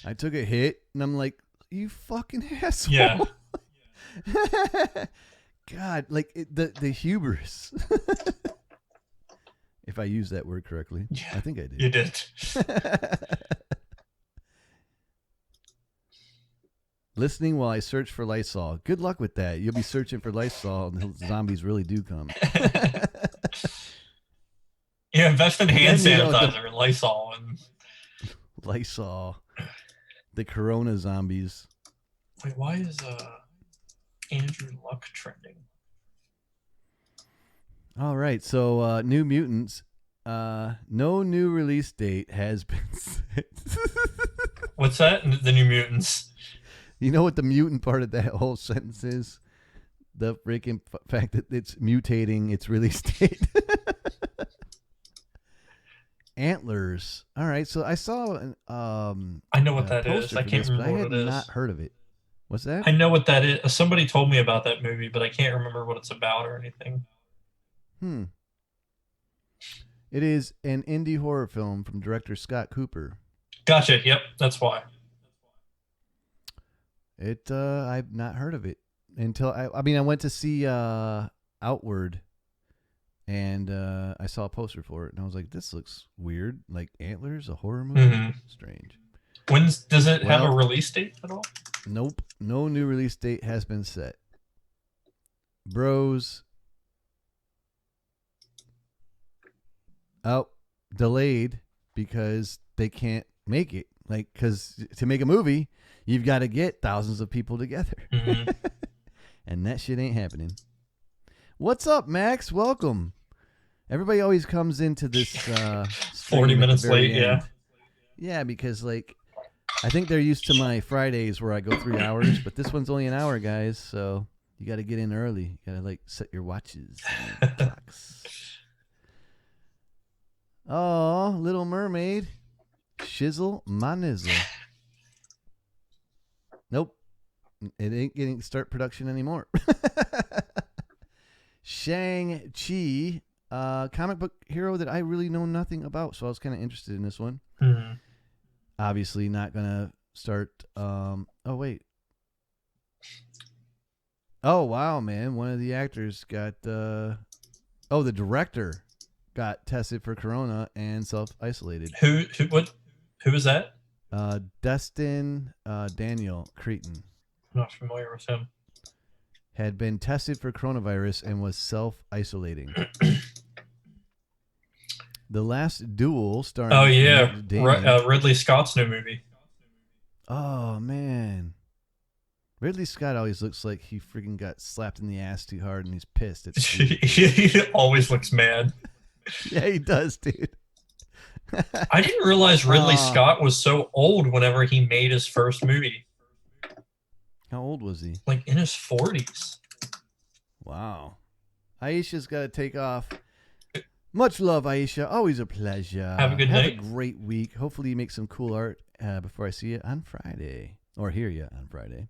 Speaker 7: I took a hit, and I'm like, "You fucking asshole!"
Speaker 8: Yeah.
Speaker 7: God, like the hubris. If I use that word correctly, yeah, I think I did.
Speaker 8: You did.
Speaker 7: Listening while I search for Lysol. Good luck with that. You'll be searching for Lysol until zombies really do come.
Speaker 8: Yeah, invest in hand sanitizer and Lysol.
Speaker 7: Lysol. The Corona zombies.
Speaker 8: Wait, why is Andrew Luck trending?
Speaker 7: All right, so New Mutants. No new release date has been set.
Speaker 8: What's that? The New Mutants.
Speaker 7: You know what the mutant part of that whole sentence is? The freaking fact that it's mutating its release date. Antlers. All right, so I saw
Speaker 8: I know what that is. I can't remember what it is.
Speaker 7: I had not heard of it. What's that?
Speaker 8: I know what that is. Somebody told me about that movie, but I can't remember what it's about or anything.
Speaker 7: It is an indie horror film from director Scott Cooper.
Speaker 8: Gotcha. Yep, that's why.
Speaker 7: I've not heard of it until I went to see Outward, and I saw a poster for it, and I was like, this looks weird, like Antlers, a horror movie.
Speaker 8: Mm-hmm.
Speaker 7: Strange.
Speaker 8: Does it have a release date at all?
Speaker 7: Nope, no new release date has been set. Bros. Delayed because they can't make it. Like, because to make a movie, you've got to get thousands of people together.
Speaker 8: Mm-hmm.
Speaker 7: And that shit ain't happening. What's up, Max? Welcome. Everybody always comes into this
Speaker 8: 40 minutes late,
Speaker 7: end. Yeah, because, like, I think they're used to my Fridays where I go 3 hours, but this one's only an hour, guys, so you got to get in early. You got to, like, set your watches and clocks. Oh, Little Mermaid. Shizzle my nizzle. Nope. It ain't getting start production anymore. Shang-Chi, comic book hero that I really know nothing about, so I was kind of interested in this one.
Speaker 8: Mm-hmm.
Speaker 7: Obviously not going to start... oh, wait. Oh, wow, man. One of the actors got... the director got tested for corona and self-isolated.
Speaker 8: Who is that?
Speaker 7: Dustin Daniel Creighton.
Speaker 8: I'm not familiar with him.
Speaker 7: Had been tested for coronavirus and was self-isolating. The Last Duel starring...
Speaker 8: Oh, yeah. Ridley Scott's new movie.
Speaker 7: Oh, man. Ridley Scott always looks like he freaking got slapped in the ass too hard and he's pissed.
Speaker 8: He always looks mad.
Speaker 7: Yeah, he does, dude.
Speaker 8: I didn't realize Ridley Scott was so old whenever he made his first movie.
Speaker 7: How old was he?
Speaker 8: Like in his 40s.
Speaker 7: Wow. Aisha's got to take off. Much love, Aisha. Always a pleasure.
Speaker 8: Have a good night.
Speaker 7: Have a great week. Hopefully you make some cool art before I see you on Friday. Or hear you on Friday.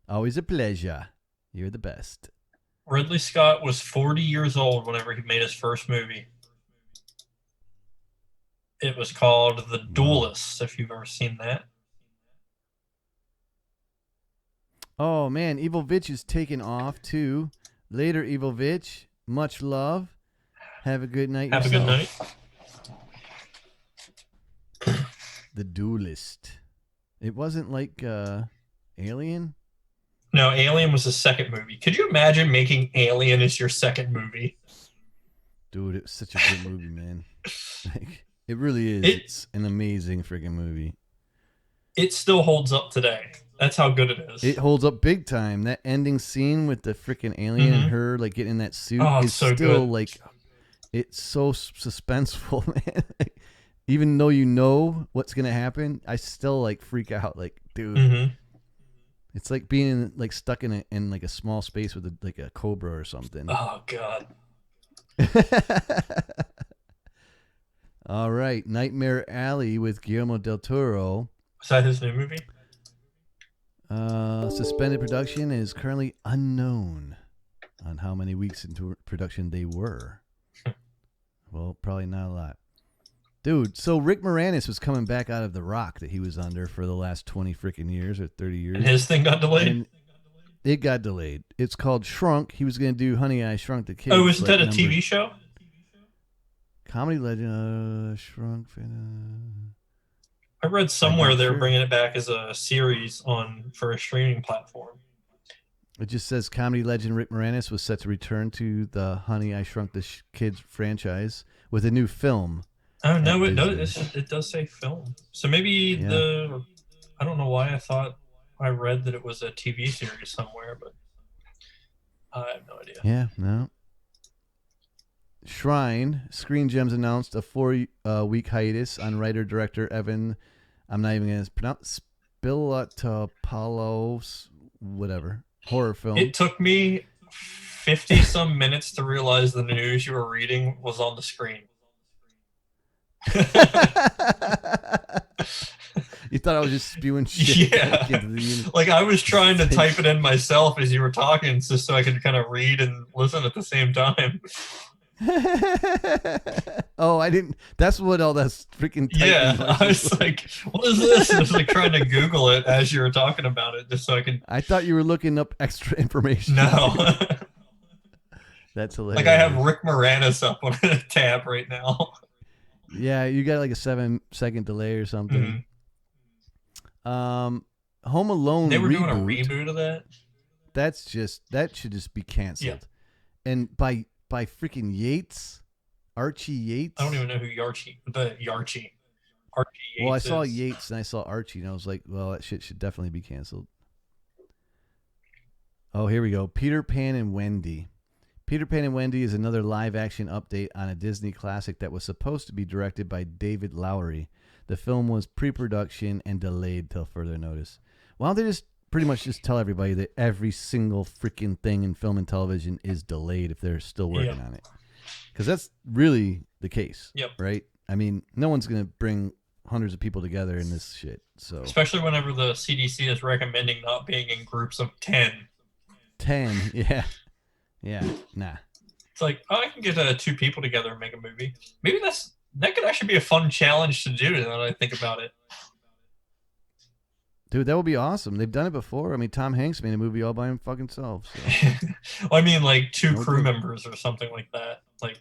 Speaker 7: Always a pleasure. You're the best.
Speaker 8: Ridley Scott was 40 years old whenever he made his first movie. It was called The Duelists, if you've ever seen that.
Speaker 7: Oh, man. Evil Vitch is taking off, too. Later, Evil Vitch. Much love. Have a good night
Speaker 8: Have
Speaker 7: yourself.
Speaker 8: a good night.
Speaker 7: The Duelist. It wasn't like Alien?
Speaker 8: No, Alien was the second movie. Could you imagine making Alien as your second movie?
Speaker 7: Dude, it was such a good movie, man. Like, it really is. It's an amazing freaking movie.
Speaker 8: It still holds up today. That's how good it is.
Speaker 7: It holds up big time. That ending scene with the freaking alien and her like getting in that suit is
Speaker 8: so
Speaker 7: still
Speaker 8: good.
Speaker 7: Like, it's so suspenseful, man. Like, even though you know what's gonna happen, I still like freak out. Like, dude, it's like being like stuck in like a small space with like a cobra or something.
Speaker 8: Oh God.
Speaker 7: All right, Nightmare Alley with Guillermo del Toro.
Speaker 8: Was that his new movie?
Speaker 7: Suspended production is currently unknown on how many weeks into production they were. Well, probably not a lot. Dude, so Rick Moranis was coming back out of the rock that he was under for the last 20 freaking years or 30 years.
Speaker 8: And his thing got delayed?
Speaker 7: And it got delayed. It's called Shrunk. He was going to do Honey, I Shrunk the Kids.
Speaker 8: Oh, isn't that a TV show?
Speaker 7: Comedy legend, Shrunk.
Speaker 8: I read somewhere they were bringing it back as a series for a streaming platform.
Speaker 7: It just says comedy legend Rick Moranis was set to return to the Honey, I Shrunk the Kids franchise with a new film.
Speaker 8: Oh, no, it does say film. So maybe I don't know why I thought I read that it was a TV series somewhere, but I have no idea.
Speaker 7: Yeah, no. Shrine, Screen Gems announced a 4-week hiatus on writer-director Evan, I'm not even going to pronounce, Spilatopoulos, whatever, horror film.
Speaker 8: It took me 50-some minutes to realize the news you were reading was on the screen.
Speaker 7: You thought I was just spewing shit
Speaker 8: Yeah.
Speaker 7: into the universe.
Speaker 8: Like I was trying to type it in myself as you were talking, just so I could kind of read and listen at the same time.
Speaker 7: Oh, I didn't. That's what all that's freaking.
Speaker 8: Yeah,
Speaker 7: typing
Speaker 8: I was like, "What is this?" I was like trying to Google it as you were talking about it, just so I could.
Speaker 7: I thought you were looking up extra information.
Speaker 8: No.
Speaker 7: That's hilarious.
Speaker 8: Like I have Rick Moranis up on a tab right now.
Speaker 7: Yeah, you got like a 7-second delay or something. Home Alone.
Speaker 8: They were
Speaker 7: reboot,
Speaker 8: doing a reboot of that.
Speaker 7: That should just be canceled.
Speaker 8: Yeah.
Speaker 7: And by freaking Yates, Archie Yates.
Speaker 8: I don't even know who Archie Yates
Speaker 7: Well, I saw
Speaker 8: is.
Speaker 7: Yates and I saw Archie, and I was like, well, that shit should definitely be canceled. Oh, here we go. Peter Pan and Wendy. Peter Pan and Wendy is another live-action update on a Disney classic that was supposed to be directed by David Lowery. The film was pre-production and delayed till further notice. Why don't they just pretty much just tell everybody that every single freaking thing in film and television is delayed if they're still working on it? Because that's really the case, right? I mean, no one's going to bring hundreds of people together in this shit. So
Speaker 8: especially whenever the CDC is recommending not being in groups of 10.
Speaker 7: 10, yeah. Yeah, nah.
Speaker 8: It's like, oh, I can get 2 people together and make a movie. Maybe that could actually be a fun challenge to do now that I think about it.
Speaker 7: Dude, that would be awesome. They've done it before. I mean, Tom Hanks made a movie all by him fucking self. So.
Speaker 8: Well, I mean, like 2 crew members or something like that. Like,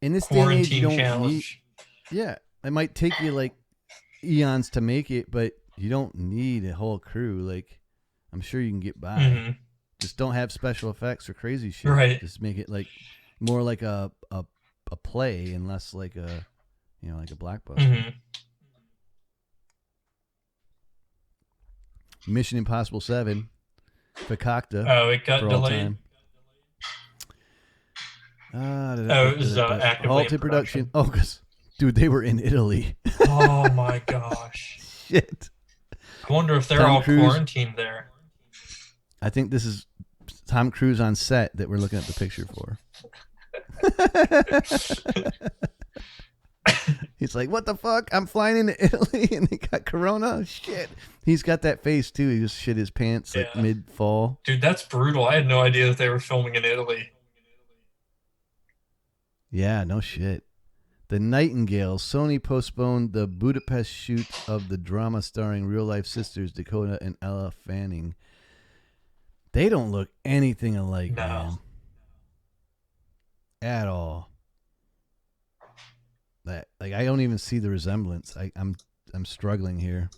Speaker 7: in this day and age, you
Speaker 8: quarantine
Speaker 7: don't
Speaker 8: challenge.
Speaker 7: Yeah, it might take you like eons to make it, but you don't need a whole crew. Like, I'm sure you can get by.
Speaker 8: Mm-hmm.
Speaker 7: Just don't have special effects or crazy shit.
Speaker 8: Right.
Speaker 7: Just make it like more like a play and less like a like a blockbuster.
Speaker 8: Mm-hmm.
Speaker 7: Mission Impossible 7, Fakakta.
Speaker 8: Oh, it got delayed. It was actively
Speaker 7: halted
Speaker 8: in
Speaker 7: production. Oh, because dude, they were in Italy.
Speaker 8: Oh my gosh!
Speaker 7: Shit.
Speaker 8: I wonder if they're
Speaker 7: Tom
Speaker 8: all
Speaker 7: Cruise.
Speaker 8: quarantined there.
Speaker 7: I think this is Tom Cruise on set that we're looking at the picture for. He's like, what the fuck? I'm flying into Italy and they got corona? Shit. He's got that face too. He just shit his pants like mid-fall.
Speaker 8: Dude, that's brutal. I had no idea that they were filming in Italy.
Speaker 7: Yeah, no shit. The Nightingales. Sony postponed the Budapest shoot of the drama starring real-life sisters Dakota and Ella Fanning. They don't look anything alike, man. At all. I don't even see the resemblance. I'm struggling here.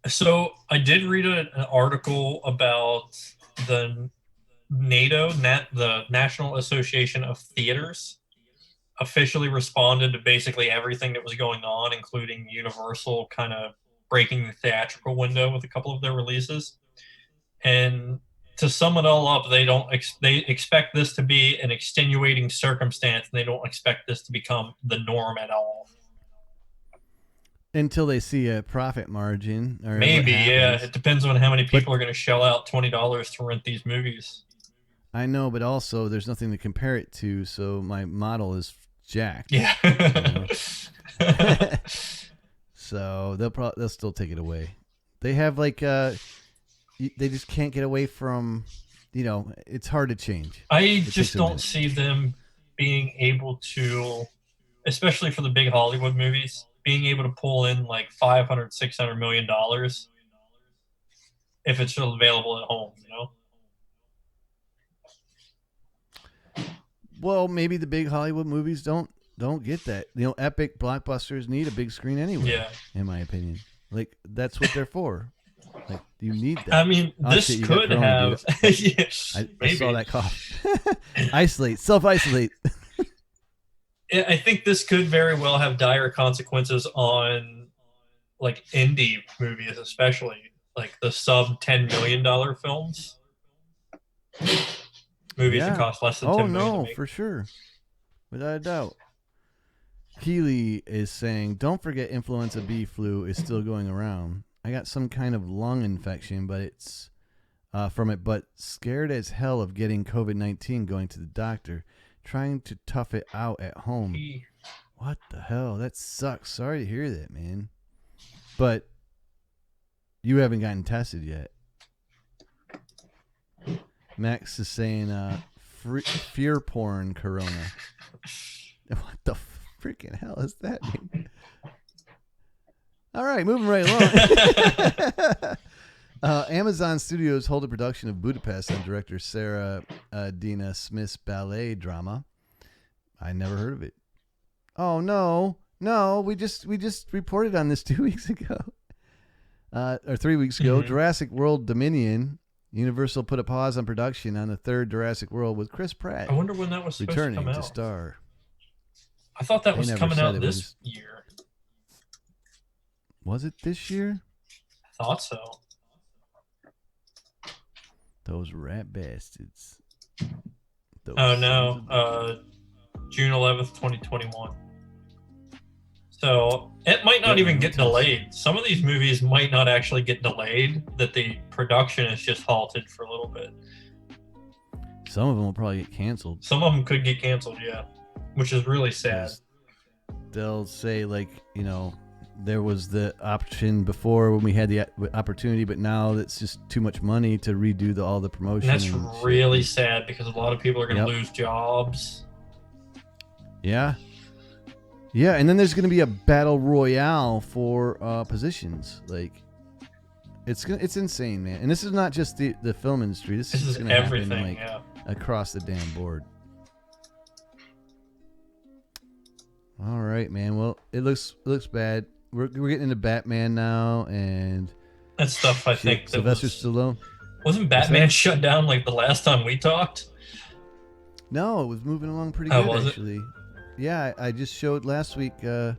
Speaker 8: So I did read an article about the NATO, the National Association of Theaters, officially responded to basically everything that was going on, including Universal kind of breaking the theatrical window with a couple of their releases. And to sum it all up, they expect this to be an extenuating circumstance, and they don't expect this to become the norm at all.
Speaker 7: Until they see a profit margin. Or
Speaker 8: maybe, yeah. It depends on how many people are going to shell out $20 to rent these movies.
Speaker 7: I know, but also there's nothing to compare it to, so my model is jacked.
Speaker 8: Yeah.
Speaker 7: So they'll still take it away. They have like they just can't get away from, it's hard to change.
Speaker 8: I just don't see them being able to, especially for the big Hollywood movies, being able to pull in like $500-600 million if it's still available at home,
Speaker 7: Well, maybe the big Hollywood movies don't get that. Epic blockbusters need a big screen anyway.
Speaker 8: Yeah.
Speaker 7: In my opinion, like that's what they're for. Like you need that.
Speaker 8: I mean, this could have. Yeah,
Speaker 7: I saw that cough. Self-isolate.
Speaker 8: I think this could very well have dire consequences on like indie movies, especially like the sub $10 million films. Movies that cost less than $10 million.
Speaker 7: Oh, no, for sure. Without a doubt. Keeley is saying, don't forget influenza B flu is still going around. I got some kind of lung infection, but it's from it, but scared as hell of getting COVID-19 going to the doctor. Trying to tough it out at home. What the hell? That sucks. Sorry to hear that, man. But You haven't gotten tested yet. Max is saying fear porn corona. What the freaking hell is that mean? All right, moving right along. Amazon Studios hold a production of Budapest on director Sarah Dina Smith's ballet drama. I never heard of it. Oh no, we just reported on this 2 weeks ago, or 3 weeks ago. Jurassic World Dominion. Universal put a pause on production on the third Jurassic World with Chris Pratt.
Speaker 8: I wonder when that was supposed to come out.
Speaker 7: To star.
Speaker 8: I thought that was coming out this year.
Speaker 7: Was it this year?
Speaker 8: I thought so.
Speaker 7: Those rat bastards.
Speaker 8: Oh no, June 11th, 2021. So it might not even get delayed. Some of these movies might not actually get delayed, that the production is just halted for a little bit.
Speaker 7: Some of them will probably get canceled.
Speaker 8: Some of them could get canceled, yeah, which is really sad.
Speaker 7: They'll say, like, you know, there was the option before when we had the opportunity, but now it's just too much money to redo all the promotion.
Speaker 8: And that's really sad because a lot of people are going to lose jobs.
Speaker 7: Yeah. Yeah, and then there's going to be a battle royale for positions. Like, it's insane, man. And this is not just the film industry. This is going to happen like across the damn board. All right, man. Well, it looks bad. We're getting into Batman now, and
Speaker 8: that stuff. I think
Speaker 7: Sylvester Stallone.
Speaker 8: Wasn't Batman shut down like the last time we talked?
Speaker 7: No, it was moving along pretty good actually.
Speaker 8: It?
Speaker 7: Yeah, I just showed last week the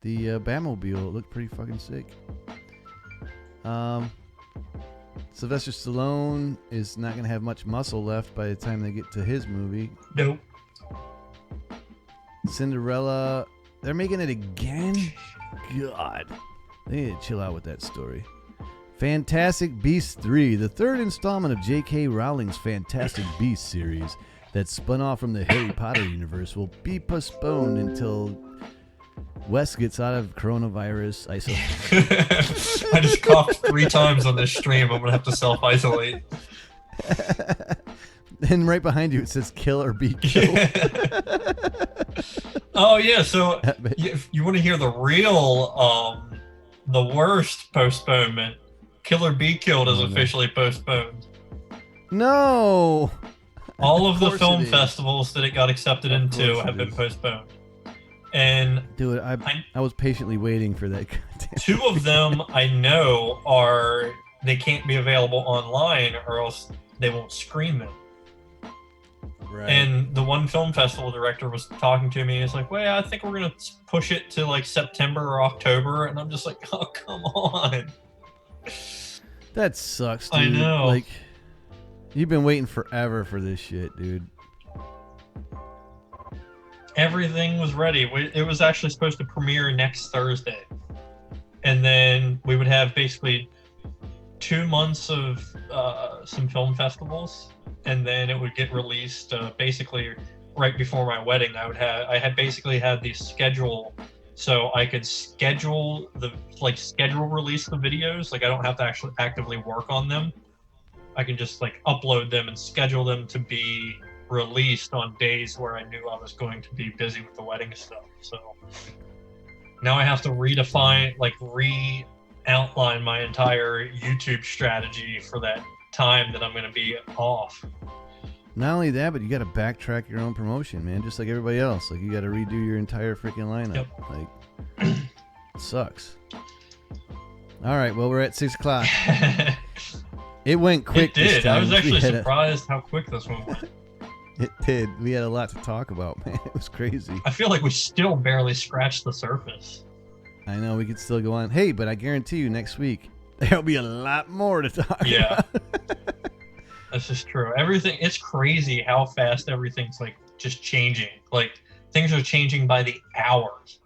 Speaker 7: Batmobile. It looked pretty fucking sick. Sylvester Stallone is not going to have much muscle left by the time they get to his movie.
Speaker 8: Nope.
Speaker 7: Cinderella, they're making it again? God. They need to chill out with that story. Fantastic Beasts 3, the third installment of J.K. Rowling's Fantastic Beasts series that spun off from the Harry Potter universe, will be postponed until Wes gets out of coronavirus isolation.
Speaker 8: I just coughed 3 times on this stream. I'm going to have to self-isolate.
Speaker 7: And right behind you it says kill or be killed.
Speaker 8: Oh, yeah. So if you want to hear the real, the worst postponement, Kill or Be Killed is officially postponed.
Speaker 7: No!
Speaker 8: All of the film festivals that it got accepted into have been postponed. And
Speaker 7: dude, I was patiently waiting for that content.
Speaker 8: 2 of them I know they can't be available online or else they won't screen them. Right. And the one film festival director was talking to me. He's like, well, I think we're going to push it to like September or October. And I'm just like, oh, come on.
Speaker 7: That sucks, dude.
Speaker 8: I know.
Speaker 7: Like, you've been waiting forever for this shit, dude.
Speaker 8: Everything was ready. It was actually supposed to premiere next Thursday. And then we would have basically 2 months of some film festivals. And then it would get released basically right before my wedding. I had basically had the schedule so I could schedule release the videos. Like, I don't have to actually actively work on them. I can just like upload them and schedule them to be released on days where I knew I was going to be busy with the wedding stuff. So now I have to outline my entire YouTube strategy for that time that I'm going to be off.
Speaker 7: Not only that, but you got to backtrack your own promotion, man, just like everybody else. Like, you got to redo your entire freaking lineup.
Speaker 8: Yep.
Speaker 7: Like, it sucks. All right, well, we're at 6 o'clock. It went quick.
Speaker 8: It did.
Speaker 7: This time.
Speaker 8: I was actually surprised how quick this one went.
Speaker 7: It did. We had a lot to talk about, man. It was crazy.
Speaker 8: I feel like we still barely scratched the surface.
Speaker 7: I know, we could still go on. Hey, but I guarantee you next week, there'll be a lot more to talk about.
Speaker 8: That's just true. It's crazy how fast everything's like just changing. Like, things are changing by the hours.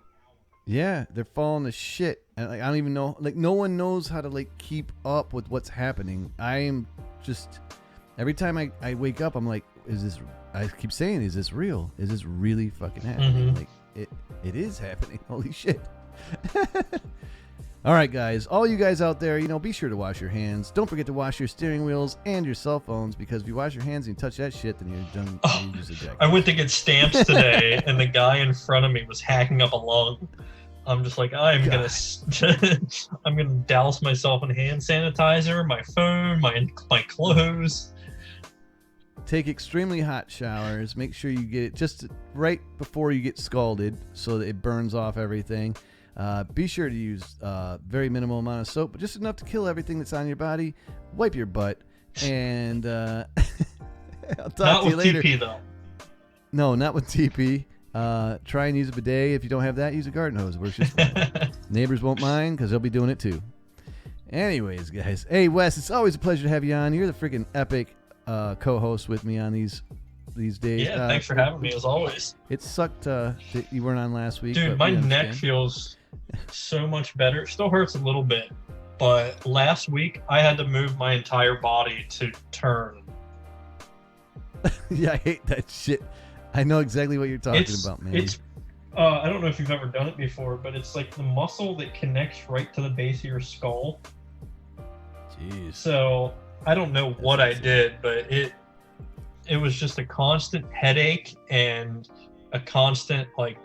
Speaker 7: Yeah, they're falling to shit. And like, I don't even know. Like, no one knows how to like keep up with what's happening. I am just every time I wake up, I'm like, is this? I keep saying, is this real? Is this really fucking happening? Like, it is happening. Holy shit! All All right, guys. All you guys out there, be sure to wash your hands. Don't forget to wash your steering wheels and your cell phones, because if you wash your hands and you touch that shit, then you're done.
Speaker 8: Oh,
Speaker 7: You're just a jackass.
Speaker 8: I went to get stamps today, and the guy in front of me was hacking up a lung. I'm just like, I'm gonna douse myself in hand sanitizer, my phone, my clothes.
Speaker 7: Take extremely hot showers. Make sure you get it just right before you get scalded, so that it burns off everything. Be sure to use very minimal amount of soap, but just enough to kill everything that's on your body. Wipe your butt, and I'll talk to you later.
Speaker 8: Not with TP though.
Speaker 7: No, not with TP. Try and use a bidet. If you don't have that, use a garden hose. It works just fine. Neighbors won't mind because they'll be doing it too. Anyways, guys. Hey, Wes, it's always a pleasure to have you on. You're the freaking epic co-host with me on these days.
Speaker 8: Yeah, thanks for having me as always.
Speaker 7: It sucked that you weren't on last week.
Speaker 8: Dude, my neck feels so much better. It still hurts a little bit, but last week I had to move my entire body to turn.
Speaker 7: Yeah, I hate that shit. I know exactly what you're talking about, man.
Speaker 8: It's I don't know if you've ever done it before, but it's like the muscle that connects right to the base of your skull.
Speaker 7: Jeez.
Speaker 8: So I don't know what I did, but it was just a constant headache and a constant like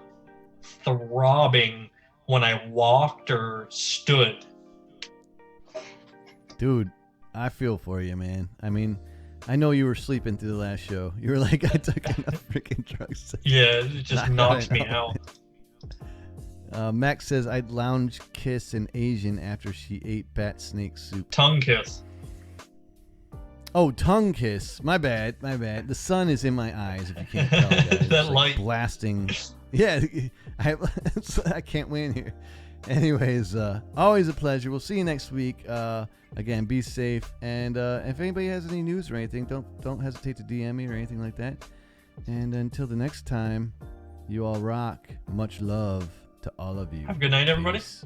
Speaker 8: throbbing when I walked or stood.
Speaker 7: Dude, I feel for you, man. I mean, I know you were sleeping through the last show. You were like, I took enough freaking drugs.
Speaker 8: Yeah, it just knocks me out.
Speaker 7: Max says, I'd lounge kiss an Asian after she ate bat snake soup.
Speaker 8: Tongue kiss.
Speaker 7: Oh, tongue kiss. My bad. The sun is in my eyes, if you can't tell, guys.
Speaker 8: That
Speaker 7: like
Speaker 8: light.
Speaker 7: blasting. Yeah, I can't win here. Anyways, always a pleasure. We'll see you next week. Again, be safe. And if anybody has any news or anything, don't hesitate to DM me or anything like that. And until the next time, you all rock. Much love to all of you.
Speaker 8: Have a good night, everybody.
Speaker 7: Peace.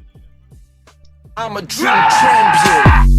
Speaker 1: I'm a dream champion.